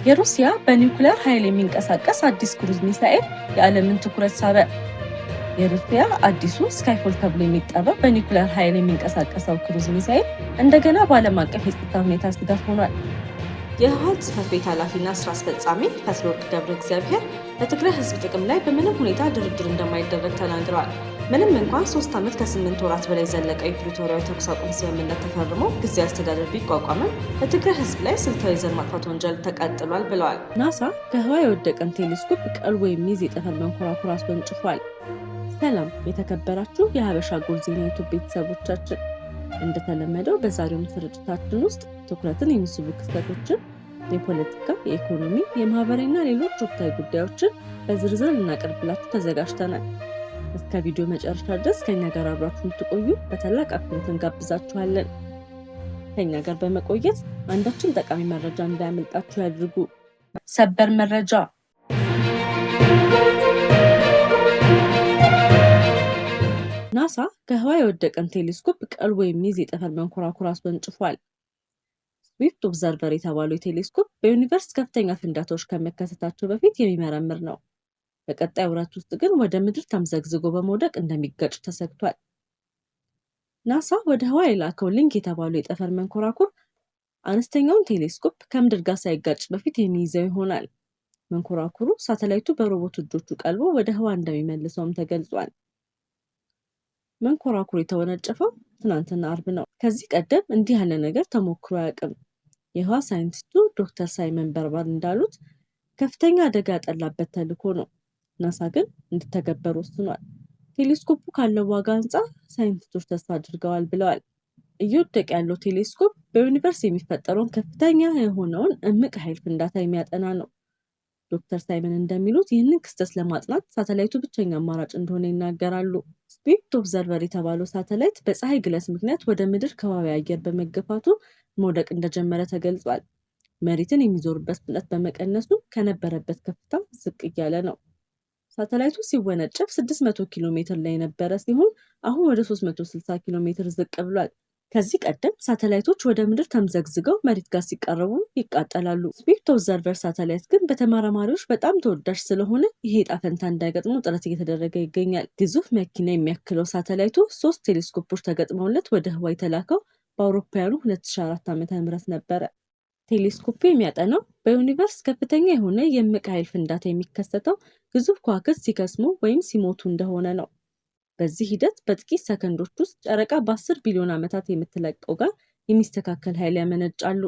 የሩሲያ በኒውክሌር ኃይል የሚንቀሳቀስ አዲስ ክሩዝ ሚሳኤል የዓለምን ትኩረት ሳበ። የሩሲያ አዲሱ ስካይፎል ተብሎ የሚጠራው በኒውክሌር ኃይል የሚንቀሳቀሰው ክሩዝ ሚሳኤል እንደገና በዓለም አቀፍ የጸጥታ ሁኔታ ስጋት ሆኗል። የህወሓት ጽሕፈት ቤት ኃላፊና ስራ አስፈጻሚ ፈትለወርቅ ገብረ እግዚአብሔር በትግራይ ህዝብ ጥቅም ላይ በምንም ሁኔታ ድርድር እንደማይደረግ ተናግረዋል። ምንም እንኳን 3 ዓመት ከ8 ወራት በላይ ዘለቀው የፕሪቶሪያው ተኩስ አቁም ስምምነት ተፈርሞ ጊዜያዊ አስተዳደር ቢቋቋምም በትግራይ ህዝብ ላይ ስልታዊ ዘር ማጥፋት ወንጀል ተቀጥሏል ብለዋል። ናሳ ከህዋ የወደቀን ቴሌስኮፕ ቀልቦ የሚይዝ የጠፈር መንኮራኩር አስወንጭፏል። ሰላም የተከበራችሁ የሀበሻ ጎል ዜና ዩቱብ ቤተሰቦቻችን፣ እንደተለመደው በዛሬው ስርጭታችን ውስጥ ትኩረትን የሚስቡ ክስተቶችን፣ የፖለቲካ፣ የኢኮኖሚ፣ የማህበራዊና ሌሎች ወቅታዊ ጉዳዮችን በዝርዝር ልናቀርብላችሁ ተዘጋጅተናል። እስከ ቪዲዮ መጨረሻ ድረስ ከኛ ጋር አብራችሁ እንድትቆዩ በታላቅ አክብሮት እንጋብዛችኋለን። ከኛ ጋር በመቆየት አንዳችን ጠቃሚ መረጃ እንዳያመልጣችሁ ያድርጉ። ሰበር መረጃ። ናሳ ከህዋ የወደቀን ቴሌስኮፕ ቀልቦ የሚይዝ የጠፈር መንኮራኩር አስወንጭፏል። ስዊፍት ኦብዘርቨር የተባለው ቴሌስኮፕ በዩኒቨርስ ከፍተኛ ፍንዳታዎች ከመከሰታቸው በፊት የሚመረምር ነው። በቀጣይ ወራት ውስጥ ግን ወደ ምድር ተምዘግዝጎ በመውደቅ እንደሚጋጭ ተሰግቷል። ናሳ ወደ ህዋ የላከው ሊንክ የተባለው የጠፈር መንኮራኩር አነስተኛውን ቴሌስኮፕ ከምድር ጋር ሳይጋጭ በፊት የሚይዘው ይሆናል። መንኮራኩሩ ሳተላይቱ በሮቦት እጆቹ ቀልቦ ወደ ህዋ እንደሚመልሰውም ተገልጿል። መንኮራኩሩ የተወነጨፈው ትናንትና አርብ ነው። ከዚህ ቀደም እንዲህ ያለ ነገር ተሞክሮ አያውቅም። የህዋ ሳይንቲስቱ ዶክተር ሳይመን በርባር እንዳሉት ከፍተኛ አደጋ ያጠላበት ተልዕኮ ነው። ናሳ ግን እንዲተገበር ወስኗል። ቴሌስኮፑ ካለው ዋጋ አንጻር ሳይንቲስቶች ተስፋ አድርገዋል ብለዋል። እየወደቀ ያለው ቴሌስኮፕ በዩኒቨርስ የሚፈጠረውን ከፍተኛ የሆነውን እምቅ ኃይል ፍንዳታ የሚያጠና ነው። ዶክተር ሳይመን እንደሚሉት ይህንን ክስተት ለማጥናት ሳተላይቱ ብቸኛ አማራጭ እንደሆነ ይናገራሉ። ስዊፍት ኦብዘርቨር የተባለው ሳተላይት በፀሐይ ግለት ምክንያት ወደ ምድር ከባቢ አየር በመገፋቱ መውደቅ እንደጀመረ ተገልጿል። መሬትን የሚዞርበት ፍጥነት በመቀነሱ ከነበረበት ከፍታ ዝቅ እያለ ነው። ሳተላይቱ ሲወነጨፍ 600 ኪሎ ሜትር ላይ የነበረ ሲሆን አሁን ወደ 360 ኪሎ ሜትር ዝቅ ብሏል። ከዚህ ቀደም ሳተላይቶች ወደ ምድር ተምዘግዝገው መሬት ጋር ሲቃረቡ ይቃጠላሉ። ስዊፍት ኦብዘርቨር ሳተላይት ግን በተመራማሪዎች በጣም ተወዳጅ ስለሆነ ይሄ ዕጣ ፈንታ እንዳይገጥሙ ጥረት እየተደረገ ይገኛል። ግዙፍ መኪና የሚያክለው ሳተላይቱ 3 ቴሌስኮፖች ተገጥመውለት ወደ ህዋ የተላከው በአውሮፓውያኑ 2004 ዓ.ም ነበረ። ቴሌስኮፑ የሚያጠናው በዩኒቨርስ ከፍተኛ የሆነ የእምቅ ኃይል ፍንዳታ የሚከሰተው ግዙፍ ከዋክብት ሲከስሙ ወይም ሲሞቱ እንደሆነ ነው። በዚህ ሂደት በጥቂት ሰከንዶች ውስጥ ጨረቃ በ10 ቢሊዮን ዓመታት የምትለቀው ጋር የሚስተካከል ኃይል ያመነጫሉ።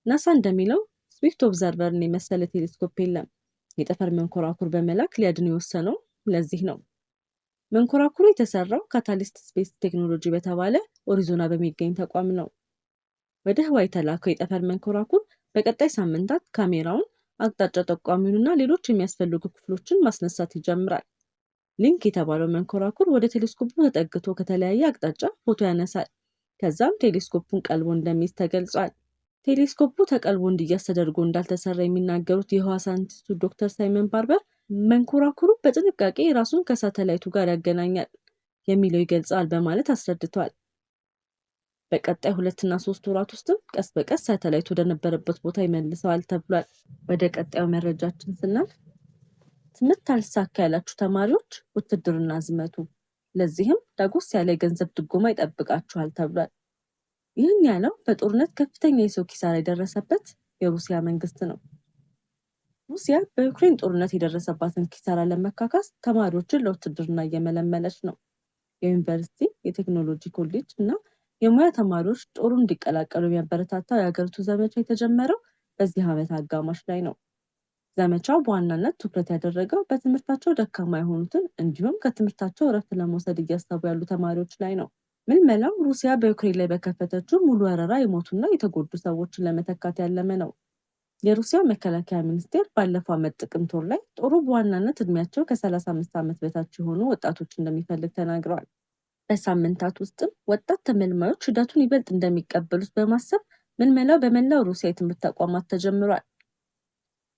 ናሳ እንደሚለው ስዊፍት ኦብዘርቨርን የመሰለ ቴሌስኮፕ የለም። የጠፈር መንኮራኩር በመላክ ሊያድን የወሰነው ለዚህ ነው። መንኮራኩሩ የተሰራው ካታሊስት ስፔስ ቴክኖሎጂ በተባለ አሪዞና በሚገኝ ተቋም ነው። ወደ ህዋ የተላከው የጠፈር መንኮራኩር በቀጣይ ሳምንታት ካሜራውን፣ አቅጣጫ ጠቋሚውንና ሌሎች የሚያስፈልጉ ክፍሎችን ማስነሳት ይጀምራል። ሊንክ የተባለው መንኮራኩር ወደ ቴሌስኮፑ ተጠግቶ ከተለያየ አቅጣጫ ፎቶ ያነሳል። ከዛም ቴሌስኮፑን ቀልቦ እንደሚይዝ ተገልጿል። ቴሌስኮፑ ተቀልቦ እንዲያዝ ተደርጎ እንዳልተሰራ የሚናገሩት የህዋ ሳይንቲስቱ ዶክተር ሳይመን ባርበር መንኮራኩሩ በጥንቃቄ ራሱን ከሳተላይቱ ጋር ያገናኛል የሚለው ይገልጻል በማለት አስረድቷል። በቀጣይ 2 እና 3 ወራት ውስጥም ቀስ በቀስ ሳተላይቱ ወደነበረበት ቦታ ይመልሰዋል ተብሏል። ወደ ቀጣዩ መረጃችን ስናልፍ ትምህርት አልሳካ ያላችሁ ተማሪዎች ውትድርና ዝመቱ፣ ለዚህም ዳጎስ ያለ የገንዘብ ድጎማ ይጠብቃችኋል ተብሏል። ይህን ያለው በጦርነት ከፍተኛ የሰው ኪሳራ የደረሰበት የሩሲያ መንግስት ነው። ሩሲያ በዩክሬን ጦርነት የደረሰባትን ኪሳራ ለመካካስ ተማሪዎችን ለውትድርና እየመለመለች ነው። የዩኒቨርሲቲ፣ የቴክኖሎጂ ኮሌጅ እና የሙያ ተማሪዎች ጦሩን እንዲቀላቀሉ የሚያበረታታው የሀገሪቱ ዘመቻ የተጀመረው በዚህ ዓመት አጋማሽ ላይ ነው። ዘመቻው በዋናነት ትኩረት ያደረገው በትምህርታቸው ደካማ የሆኑትን እንዲሁም ከትምህርታቸው እረፍት ለመውሰድ እያሰቡ ያሉ ተማሪዎች ላይ ነው። ምልመላው ሩሲያ በዩክሬን ላይ በከፈተችው ሙሉ ወረራ የሞቱና የተጎዱ ሰዎችን ለመተካት ያለመ ነው። የሩሲያ መከላከያ ሚኒስቴር ባለፈው ዓመት ጥቅምት ወር ላይ ጦሩ በዋናነት እድሜያቸው ከ35 ዓመት በታች የሆኑ ወጣቶች እንደሚፈልግ ተናግረዋል። በሳምንታት ውስጥም ወጣት ተመልማዮች ሂደቱን ይበልጥ እንደሚቀበሉት በማሰብ ምልመላው በመላው ሩሲያ የትምህርት ተቋማት ተጀምሯል።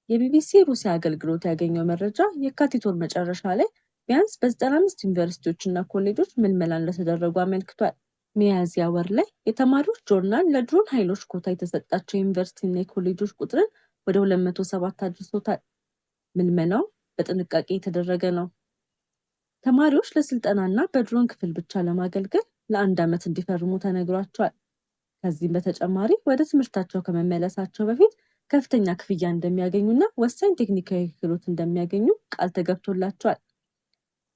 የቢቢሲ ሩሲያ አገልግሎት ያገኘው መረጃ የካቲት ወር መጨረሻ ላይ ቢያንስ በ95 ዩኒቨርሲቲዎችና ኮሌጆች ምልመላ እንደተደረጉ አመልክቷል። ሚያዝያ ወር ላይ የተማሪዎች ጆርናል ለድሮን ኃይሎች ኮታ የተሰጣቸው ዩኒቨርሲቲና የኮሌጆች ቁጥርን ወደ 207 አድርሶታል። ምልመላው በጥንቃቄ የተደረገ ነው። ተማሪዎች ለስልጠናና በድሮን ክፍል ብቻ ለማገልገል ለ1 ዓመት እንዲፈርሙ ተነግሯቸዋል። ከዚህም በተጨማሪ ወደ ትምህርታቸው ከመመለሳቸው በፊት ከፍተኛ ክፍያ እንደሚያገኙና ወሳኝ ቴክኒካዊ ክህሎት እንደሚያገኙ ቃል ተገብቶላቸዋል።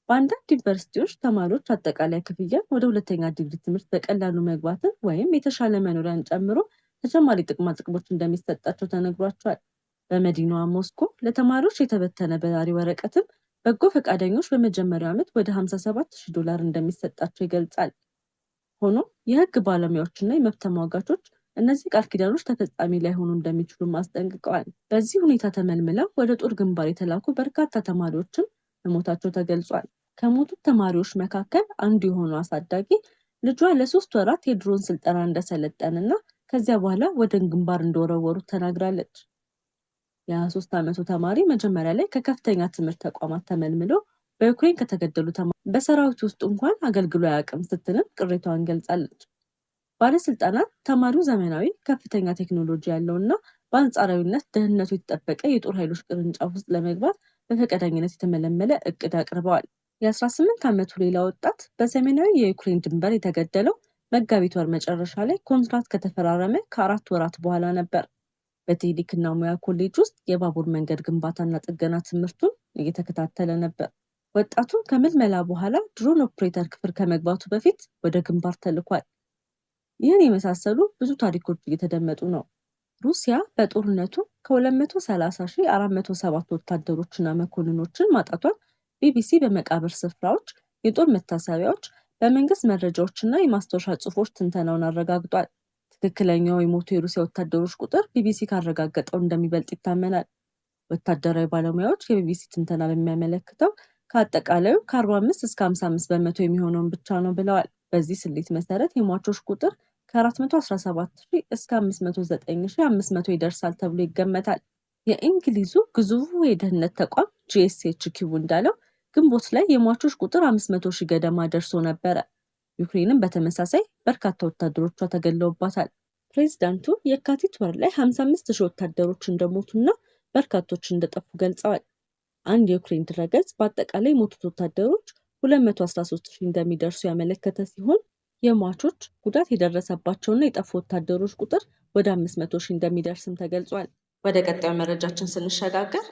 በአንዳንድ ዩኒቨርሲቲዎች ተማሪዎች አጠቃላይ ክፍያ ወደ 2ኛ ዲግሪ ትምህርት በቀላሉ መግባትን ወይም የተሻለ መኖሪያን ጨምሮ ተጨማሪ ጥቅማ ጥቅሞች እንደሚሰጣቸው ተነግሯቸዋል። በመዲናዋ ሞስኮ ለተማሪዎች የተበተነ በራሪ ወረቀትም በጎ ፈቃደኞች በመጀመሪያው ዓመት ወደ $57,000 እንደሚሰጣቸው ይገልጻል። ሆኖም የህግ ባለሙያዎችና የመብት ተሟጋቾች እነዚህ ቃል ኪዳኖች ተፈጻሚ ላይሆኑ እንደሚችሉ አስጠንቅቀዋል። በዚህ ሁኔታ ተመልምለው ወደ ጦር ግንባር የተላኩ በርካታ ተማሪዎችም መሞታቸው ተገልጿል። ከሞቱት ተማሪዎች መካከል አንዱ የሆነው አሳዳጊ ልጇ ለ3 ወራት የድሮን ስልጠና እንደሰለጠንና ከዚያ በኋላ ወደ ግንባር እንደወረወሩት ተናግራለች። የ23 ዓመቱ ተማሪ መጀመሪያ ላይ ከከፍተኛ ትምህርት ተቋማት ተመልምሎ በዩክሬን ከተገደሉ በሰራዊት ውስጥ እንኳን አገልግሎ አያውቅም ስትልም ቅሬታዋን ገልጻለች። ባለስልጣናት ተማሪው ዘመናዊ ከፍተኛ ቴክኖሎጂ ያለውና በአንጻራዊነት ደህንነቱ የተጠበቀ የጦር ኃይሎች ቅርንጫፍ ውስጥ ለመግባት በፈቃደኝነት የተመለመለ እቅድ አቅርበዋል። የ18 ዓመቱ ሌላ ወጣት በሰሜናዊ የዩክሬን ድንበር የተገደለው መጋቢት ወር መጨረሻ ላይ ኮንትራት ከተፈራረመ ከ4 ወራት በኋላ ነበር። በቴክኒክና ሙያ ኮሌጅ ውስጥ የባቡር መንገድ ግንባታና ጥገና ትምህርቱን እየተከታተለ ነበር። ወጣቱ ከምልመላ በኋላ ድሮን ኦፕሬተር ክፍል ከመግባቱ በፊት ወደ ግንባር ተልኳል። ይህን የመሳሰሉ ብዙ ታሪኮች እየተደመጡ ነው። ሩሲያ በጦርነቱ ከ230,407 ወታደሮችና መኮንኖችን ማጣቷን ቢቢሲ በመቃብር ስፍራዎች፣ የጦር መታሰቢያዎች፣ በመንግስት መረጃዎችና የማስታወሻ ጽሑፎች ትንተናውን አረጋግጧል። ትክክለኛው የሞቱ የሩሲያ ወታደሮች ቁጥር ቢቢሲ ካረጋገጠው እንደሚበልጥ ይታመናል። ወታደራዊ ባለሙያዎች የቢቢሲ ትንተና በሚያመለክተው ከአጠቃላዩ ከ45 እስከ 55 በመቶ የሚሆነውን ብቻ ነው ብለዋል። በዚህ ስሌት መሰረት የሟቾች ቁጥር ከ417,000 እስከ 509,500 ይደርሳል ተብሎ ይገመታል። የእንግሊዙ ግዙፉ የደህንነት ተቋም GCHQ እንዳለው ግንቦት ላይ የሟቾች ቁጥር 500,000 ገደማ ደርሶ ነበረ። ዩክሬንም በተመሳሳይ በርካታ ወታደሮቿ ተገለውባታል። ፕሬዝዳንቱ የካቲት ወር ላይ 55,000 ወታደሮች እንደሞቱና በርካቶች እንደጠፉ ገልጸዋል። አንድ የዩክሬን ድረገጽ በአጠቃላይ የሞቱት ወታደሮች 213,000 እንደሚደርሱ ያመለከተ ሲሆን የሟቾች ጉዳት የደረሰባቸውና የጠፉ ወታደሮች ቁጥር ወደ 500,000 እንደሚደርስም ተገልጿል። ወደ ቀጣዩ መረጃችን ስንሸጋገር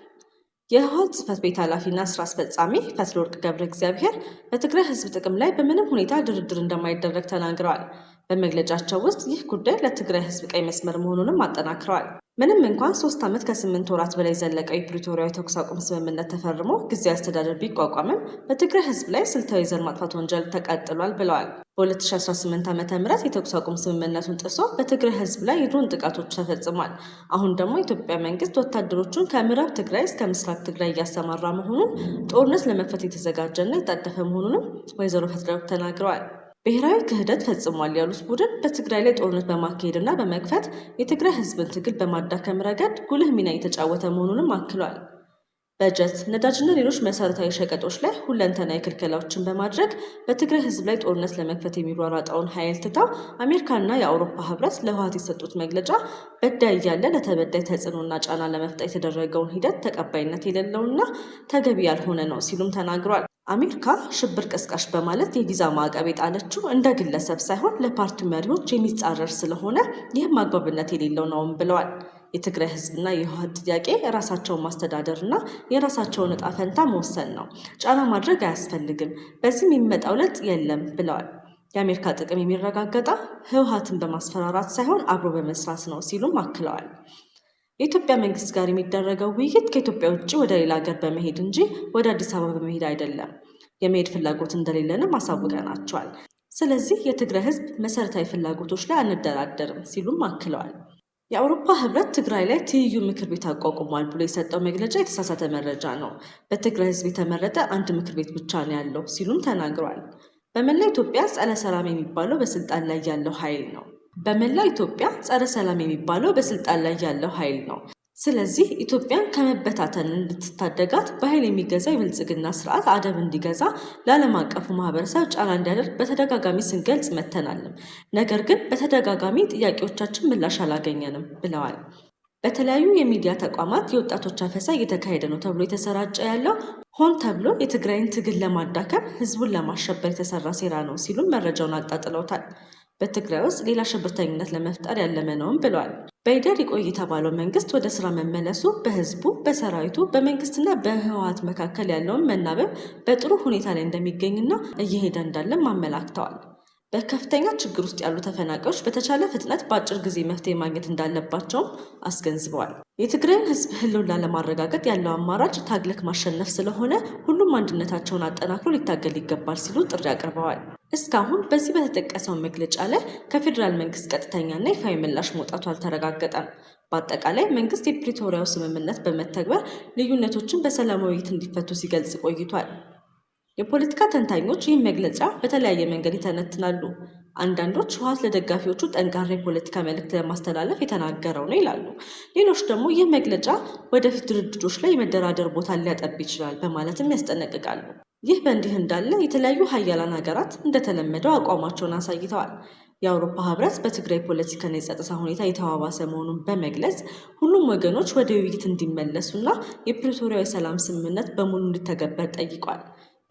የህወሓት ጽሕፈት ቤት ኃላፊና ስራ አስፈጻሚ ፈትለወርቅ ገብረ እግዚአብሔር በትግራይ ህዝብ ጥቅም ላይ በምንም ሁኔታ ድርድር እንደማይደረግ ተናግረዋል። በመግለጫቸው ውስጥ ይህ ጉዳይ ለትግራይ ህዝብ ቀይ መስመር መሆኑንም አጠናክረዋል። ምንም እንኳን 3 ዓመት ከ8 ወራት በላይ ዘለቀው የፕሪቶሪያዊ ተኩስ አቁም ስምምነት ተፈርሞ ጊዜያዊ አስተዳደር ቢቋቋምም በትግራይ ህዝብ ላይ ስልታዊ ዘር ማጥፋት ወንጀል ተቀጥሏል ብለዋል። በ2018 ዓ.ም የተኩስ አቁም ስምምነቱን ጥሶ በትግራይ ህዝብ ላይ የድሮን ጥቃቶች ተፈጽሟል። አሁን ደግሞ የኢትዮጵያ መንግስት ወታደሮቹን ከምዕራብ ትግራይ እስከ ምስራቅ ትግራይ እያሰማራ መሆኑን፣ ጦርነት ለመክፈት የተዘጋጀና የታደፈ መሆኑንም ወይዘሮ ፈትለወርቅ ተናግረዋል። ብሔራዊ ክህደት ፈጽሟል ያሉት ቡድን በትግራይ ላይ ጦርነት በማካሄድና በመክፈት የትግራይ ህዝብን ትግል በማዳከም ረገድ ጉልህ ሚና የተጫወተ መሆኑንም አክሏል። በጀት፣ ነዳጅና ሌሎች መሰረታዊ ሸቀጦች ላይ ሁለንተናዊ ክልከላዎችን በማድረግ በትግራይ ህዝብ ላይ ጦርነት ለመክፈት የሚሯሯጠውን ኃይል ትተው አሜሪካና የአውሮፓ ህብረት ለህወሓት የሰጡት መግለጫ በዳይ እያለ ለተበዳይ ተጽዕኖና ጫና ለመፍጠር የተደረገውን ሂደት ተቀባይነት የሌለውና ተገቢ ያልሆነ ነው ሲሉም ተናግሯል። አሜሪካ ሽብር ቀስቃሽ በማለት የቪዛ ማዕቀብ የጣለችው እንደ ግለሰብ ሳይሆን ለፓርቲው መሪዎች የሚጻረር ስለሆነ ይህም አግባብነት የሌለው ነውም ብለዋል። የትግራይ ህዝብና የህወሓት ጥያቄ የራሳቸውን ማስተዳደርና የራሳቸውን እጣ ፈንታ መወሰን ነው። ጫና ማድረግ አያስፈልግም። በዚህም የሚመጣው ለውጥ የለም ብለዋል። የአሜሪካ ጥቅም የሚረጋገጠው ህወሓትን በማስፈራራት ሳይሆን አብሮ በመስራት ነው ሲሉም አክለዋል። የኢትዮጵያ መንግስት ጋር የሚደረገው ውይይት ከኢትዮጵያ ውጭ ወደ ሌላ ሀገር በመሄድ እንጂ ወደ አዲስ አበባ በመሄድ አይደለም። የመሄድ ፍላጎት እንደሌለንም አሳውቀናቸዋል። ስለዚህ የትግራይ ህዝብ መሰረታዊ ፍላጎቶች ላይ አንደራደርም ሲሉም አክለዋል። የአውሮፓ ህብረት ትግራይ ላይ ትይዩ ምክር ቤት አቋቁሟል ብሎ የሰጠው መግለጫ የተሳሳተ መረጃ ነው። በትግራይ ህዝብ የተመረጠ አንድ ምክር ቤት ብቻ ነው ያለው ሲሉም ተናግረዋል። በመላ ኢትዮጵያ ጸረ ሰላም የሚባለው በስልጣን ላይ ያለው ኃይል ነው። ስለዚህ ኢትዮጵያን ከመበታተን እንድትታደጋት በኃይል የሚገዛ የብልጽግና ስርዓት አደብ እንዲገዛ ለዓለም አቀፉ ማህበረሰብ ጫና እንዲያደርግ በተደጋጋሚ ስንገልጽ መተናልም። ነገር ግን በተደጋጋሚ ጥያቄዎቻችን ምላሽ አላገኘንም ብለዋል። በተለያዩ የሚዲያ ተቋማት የወጣቶች አፈሳ እየተካሄደ ነው ተብሎ የተሰራጨ ያለው ሆን ተብሎ የትግራይን ትግል ለማዳከም ህዝቡን ለማሸበር የተሰራ ሴራ ነው ሲሉም መረጃውን አጣጥለውታል። በትግራይ ውስጥ ሌላ ሽብርተኝነት ለመፍጠር ያለመ ነውም ብለዋል። በይደር ይቆይ የተባለው መንግስት ወደ ስራ መመለሱ በህዝቡ፣ በሰራዊቱ፣ በመንግስትና በህወሓት መካከል ያለውን መናበብ በጥሩ ሁኔታ ላይ እንደሚገኝና እየሄደ እንዳለም አመላክተዋል። በከፍተኛ ችግር ውስጥ ያሉ ተፈናቃዮች በተቻለ ፍጥነት በአጭር ጊዜ መፍትሄ ማግኘት እንዳለባቸውም አስገንዝበዋል። የትግራይን ህዝብ ህልውና ለማረጋገጥ ያለው አማራጭ ታግለክ ማሸነፍ ስለሆነ ሁሉም አንድነታቸውን አጠናክሮ ሊታገል ይገባል ሲሉ ጥሪ አቅርበዋል። እስካሁን በዚህ በተጠቀሰው መግለጫ ላይ ከፌዴራል መንግስት ቀጥተኛና ይፋዊ ምላሽ መውጣቱ አልተረጋገጠም። በአጠቃላይ መንግስት የፕሪቶሪያው ስምምነት በመተግበር ልዩነቶችን በሰላማዊ ውይይት እንዲፈቱ ሲገልጽ ቆይቷል። የፖለቲካ ተንታኞች ይህን መግለጫ በተለያየ መንገድ ይተነትናሉ። አንዳንዶች ህወሓት ለደጋፊዎቹ ጠንካራ የፖለቲካ መልእክት ለማስተላለፍ የተናገረው ነው ይላሉ። ሌሎች ደግሞ ይህ መግለጫ ወደፊት ድርድሮች ላይ የመደራደር ቦታ ሊያጠብ ይችላል በማለትም ያስጠነቅቃሉ። ይህ በእንዲህ እንዳለ የተለያዩ ሀያላን ሀገራት እንደተለመደው አቋማቸውን አሳይተዋል። የአውሮፓ ህብረት በትግራይ ፖለቲካና የጸጥታ ሁኔታ የተባባሰ መሆኑን በመግለጽ ሁሉም ወገኖች ወደ ውይይት እንዲመለሱና የፕሪቶሪያው የሰላም ስምምነት በሙሉ እንዲተገበር ጠይቋል።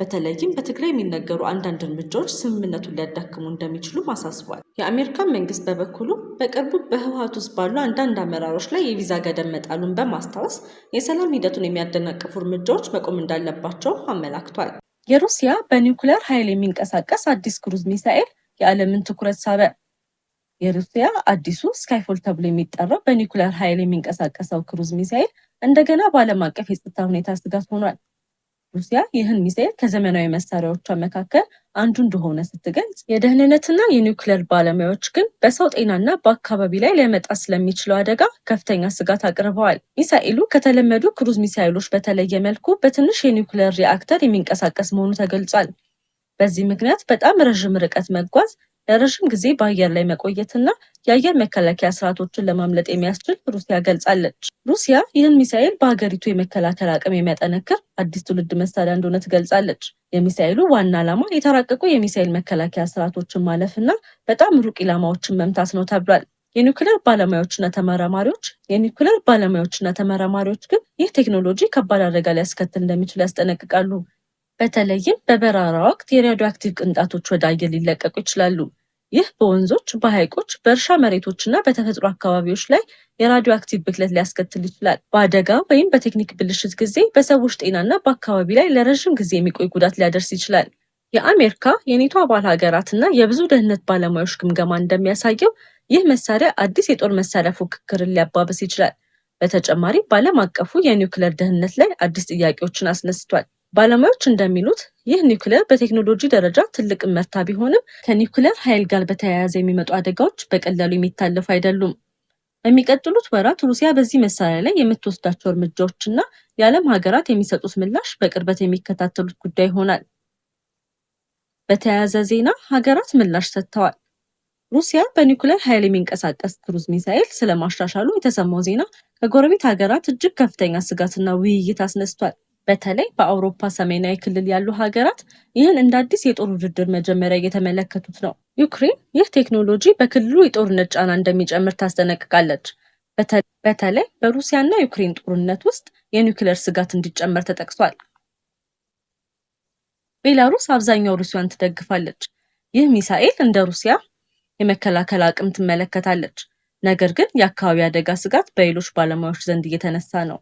በተለይም በትግራይ የሚነገሩ አንዳንድ እርምጃዎች ስምምነቱን ሊያዳክሙ እንደሚችሉም አሳስቧል። የአሜሪካን መንግስት በበኩሉ በቅርቡ በህወሓት ውስጥ ባሉ አንዳንድ አመራሮች ላይ የቪዛ ገደብ መጣሉን በማስታወስ የሰላም ሂደቱን የሚያደናቅፉ እርምጃዎች መቆም እንዳለባቸው አመላክቷል። የሩሲያ በኒውክሌር ኃይል የሚንቀሳቀስ አዲስ ክሩዝ ሚሳኤል የዓለምን ትኩረት ሳበ። የሩሲያ አዲሱ ስካይፎል ተብሎ የሚጠራው በኒውክሌር ኃይል የሚንቀሳቀሰው ክሩዝ ሚሳኤል እንደገና በዓለም አቀፍ የጸጥታ ሁኔታ ስጋት ሆኗል። ሩሲያ ይህን ሚሳኤል ከዘመናዊ መሳሪያዎቿ መካከል አንዱ እንደሆነ ስትገልጽ፣ የደህንነትና የኒውክሌር ባለሙያዎች ግን በሰው ጤናና በአካባቢ ላይ ሊያመጣ ስለሚችለው አደጋ ከፍተኛ ስጋት አቅርበዋል። ሚሳኤሉ ከተለመዱ ክሩዝ ሚሳኤሎች በተለየ መልኩ በትንሽ የኒውክሌር ሪአክተር የሚንቀሳቀስ መሆኑ ተገልጿል። በዚህ ምክንያት በጣም ረዥም ርቀት መጓዝ፣ ለረዥም ጊዜ በአየር ላይ መቆየትና የአየር መከላከያ ስርዓቶችን ለማምለጥ የሚያስችል ሩሲያ ገልጻለች። ሩሲያ ይህን ሚሳኤል በሀገሪቱ የመከላከል አቅም የሚያጠነክር አዲስ ትውልድ መሳሪያ እንደሆነ ትገልጻለች። የሚሳኤሉ ዋና ዓላማ የተራቀቁ የሚሳኤል መከላከያ ስርዓቶችን ማለፍና በጣም ሩቅ ኢላማዎችን መምታት ነው ተብሏል። የኒውክሌር ባለሙያዎችና ተመራማሪዎች ግን ይህ ቴክኖሎጂ ከባድ አደጋ ሊያስከትል እንደሚችል ያስጠነቅቃሉ። በተለይም በበረራ ወቅት የራዲዮ አክቲቭ ቅንጣቶች ወደ አየር ሊለቀቁ ይችላሉ። ይህ በወንዞች፣ በሐይቆች፣ በእርሻ መሬቶችና በተፈጥሮ አካባቢዎች ላይ የራዲዮ አክቲቭ ብክለት ሊያስከትል ይችላል። በአደጋ ወይም በቴክኒክ ብልሽት ጊዜ በሰዎች ጤናና በአካባቢ ላይ ለረዥም ጊዜ የሚቆይ ጉዳት ሊያደርስ ይችላል። የአሜሪካ የኔቶ አባል ሀገራትና የብዙ ደህንነት ባለሙያዎች ግምገማ እንደሚያሳየው ይህ መሳሪያ አዲስ የጦር መሳሪያ ፉክክርን ሊያባብስ ይችላል። በተጨማሪም በዓለም አቀፉ የኒውክሌር ደህንነት ላይ አዲስ ጥያቄዎችን አስነስቷል። ባለሙያዎች እንደሚሉት ይህ ኒውክሌር በቴክኖሎጂ ደረጃ ትልቅ እመርታ ቢሆንም ከኒውክሌር ኃይል ጋር በተያያዘ የሚመጡ አደጋዎች በቀላሉ የሚታለፉ አይደሉም። በሚቀጥሉት ወራት ሩሲያ በዚህ መሳሪያ ላይ የምትወስዳቸው እርምጃዎችና የዓለም ሀገራት የሚሰጡት ምላሽ በቅርበት የሚከታተሉት ጉዳይ ይሆናል። በተያያዘ ዜና ሀገራት ምላሽ ሰጥተዋል። ሩሲያ በኒውክሌር ኃይል የሚንቀሳቀስ ክሩዝ ሚሳኤል ስለማሻሻሉ የተሰማው ዜና ከጎረቤት ሀገራት እጅግ ከፍተኛ ስጋትና ውይይት አስነስቷል። በተለይ በአውሮፓ ሰሜናዊ ክልል ያሉ ሀገራት ይህን እንደ አዲስ የጦር ውድድር መጀመሪያ እየተመለከቱት ነው። ዩክሬን ይህ ቴክኖሎጂ በክልሉ የጦርነት ጫና እንደሚጨምር ታስጠነቅቃለች። በተለይ በሩሲያና ዩክሬን ጦርነት ውስጥ የኒውክሌር ስጋት እንዲጨመር ተጠቅሷል። ቤላሩስ አብዛኛው ሩሲያን ትደግፋለች። ይህ ሚሳኤል እንደ ሩሲያ የመከላከል አቅም ትመለከታለች። ነገር ግን የአካባቢ አደጋ ስጋት በሌሎች ባለሙያዎች ዘንድ እየተነሳ ነው።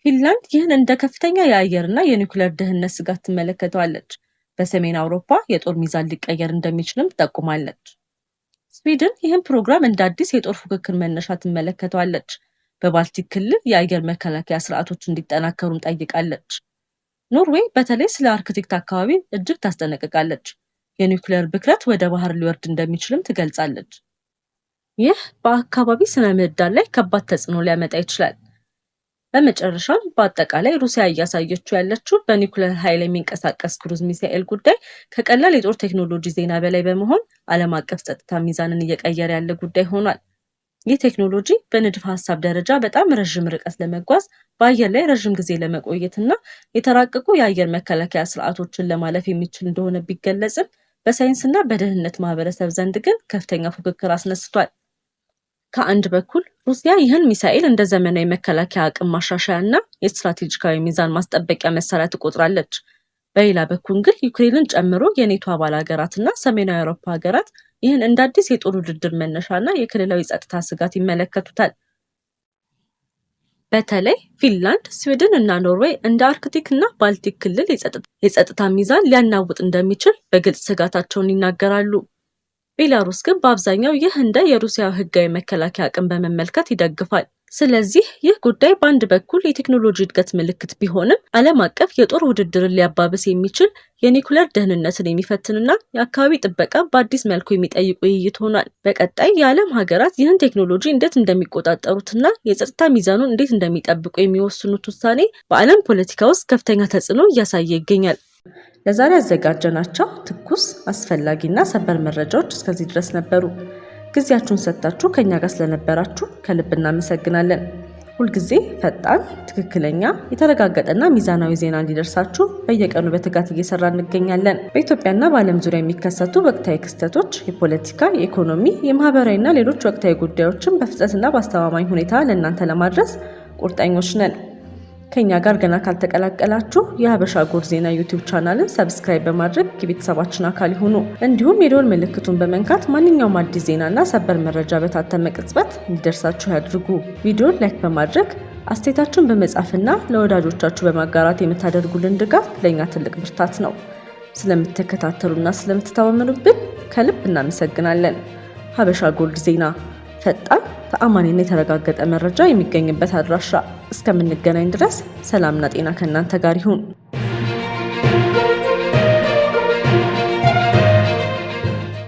ፊንላንድ ይህን እንደ ከፍተኛ የአየርና የኒውክሌር ደህንነት ስጋት ትመለከተዋለች። በሰሜን አውሮፓ የጦር ሚዛን ሊቀየር እንደሚችልም ትጠቁማለች። ስዊድን ይህን ፕሮግራም እንደ አዲስ የጦር ፉክክር መነሻ ትመለከተዋለች። በባልቲክ ክልል የአየር መከላከያ ስርዓቶች እንዲጠናከሩም ጠይቃለች። ኖርዌይ በተለይ ስለ አርክቲክ አካባቢ እጅግ ታስጠነቅቃለች። የኒውክሌር ብክለት ወደ ባህር ሊወርድ እንደሚችልም ትገልጻለች። ይህ በአካባቢ ስነ ምህዳር ላይ ከባድ ተጽዕኖ ሊያመጣ ይችላል። በመጨረሻም በአጠቃላይ ሩሲያ እያሳየችው ያለችው በኒውክሌር ኃይል የሚንቀሳቀስ ክሩዝ ሚሳኤል ጉዳይ ከቀላል የጦር ቴክኖሎጂ ዜና በላይ በመሆን ዓለም አቀፍ ጸጥታ ሚዛንን እየቀየረ ያለ ጉዳይ ሆኗል። ይህ ቴክኖሎጂ በንድፈ ሐሳብ ደረጃ በጣም ረዥም ርቀት ለመጓዝ፣ በአየር ላይ ረዥም ጊዜ ለመቆየትና የተራቀቁ የአየር መከላከያ ስርዓቶችን ለማለፍ የሚችል እንደሆነ ቢገለጽም በሳይንስና በደህንነት ማህበረሰብ ዘንድ ግን ከፍተኛ ፉክክር አስነስቷል። ከአንድ በኩል ሩሲያ ይህን ሚሳኤል እንደ ዘመናዊ መከላከያ አቅም ማሻሻያና የስትራቴጂካዊ ሚዛን ማስጠበቂያ መሳሪያ ትቆጥራለች። በሌላ በኩል ግን ዩክሬንን ጨምሮ የኔቶ አባል ሀገራትና ሰሜናዊ አውሮፓ ሀገራት ይህን እንደ አዲስ የጦር ውድድር መነሻና የክልላዊ ጸጥታ ስጋት ይመለከቱታል። በተለይ ፊንላንድ፣ ስዊድን እና ኖርዌይ እንደ አርክቲክ እና ባልቲክ ክልል የጸጥታ ሚዛን ሊያናውጥ እንደሚችል በግልጽ ስጋታቸውን ይናገራሉ። ቤላሩስ ግን በአብዛኛው ይህ እንደ የሩሲያ ሕጋዊ መከላከያ አቅም በመመልከት ይደግፋል። ስለዚህ ይህ ጉዳይ በአንድ በኩል የቴክኖሎጂ እድገት ምልክት ቢሆንም ዓለም አቀፍ የጦር ውድድርን ሊያባብስ የሚችል የኒኩለር ደህንነትን የሚፈትንና የአካባቢ ጥበቃ በአዲስ መልኩ የሚጠይቅ ውይይት ሆኗል። በቀጣይ የዓለም ሀገራት ይህን ቴክኖሎጂ እንዴት እንደሚቆጣጠሩትና የጸጥታ ሚዛኑን እንዴት እንደሚጠብቁ የሚወስኑት ውሳኔ በዓለም ፖለቲካ ውስጥ ከፍተኛ ተጽዕኖ እያሳየ ይገኛል። ለዛሬ ያዘጋጀናቸው ትኩስ አስፈላጊና ሰበር መረጃዎች እስከዚህ ድረስ ነበሩ። ጊዜያችሁን ሰጥታችሁ ከኛ ጋር ስለነበራችሁ ከልብ እናመሰግናለን። ሁልጊዜ ፈጣን፣ ትክክለኛ፣ የተረጋገጠና ሚዛናዊ ዜና እንዲደርሳችሁ በየቀኑ በትጋት እየሰራ እንገኛለን። በኢትዮጵያና በዓለም ዙሪያ የሚከሰቱ ወቅታዊ ክስተቶች፣ የፖለቲካ፣ የኢኮኖሚ፣ የማህበራዊና ሌሎች ወቅታዊ ጉዳዮችን በፍጥነትና በአስተማማኝ ሁኔታ ለእናንተ ለማድረስ ቁርጠኞች ነን። ከኛ ጋር ገና ካልተቀላቀላችሁ የሀበሻ ጎር ዜና ዩቲዩብ ቻናልን ሰብስክራይብ በማድረግ የቤተሰባችን አካል ይሁኑ። እንዲሁም የደወል ምልክቱን በመንካት ማንኛውም አዲስ ዜናና ሰበር መረጃ በታተመ ቅጽበት እንዲደርሳችሁ ያድርጉ። ቪዲዮን ላይክ በማድረግ አስተያየታችሁን በመጻፍና ለወዳጆቻችሁ በማጋራት የምታደርጉልን ድጋፍ ለእኛ ትልቅ ብርታት ነው። ስለምትከታተሉና ስለምትተማመኑብን ከልብ እናመሰግናለን። ሀበሻ ጎልድ ዜና፣ ፈጣን፣ ተአማኒና የተረጋገጠ መረጃ የሚገኝበት አድራሻ። እስከምንገናኝ ድረስ ሰላምና ጤና ከእናንተ ጋር ይሁን።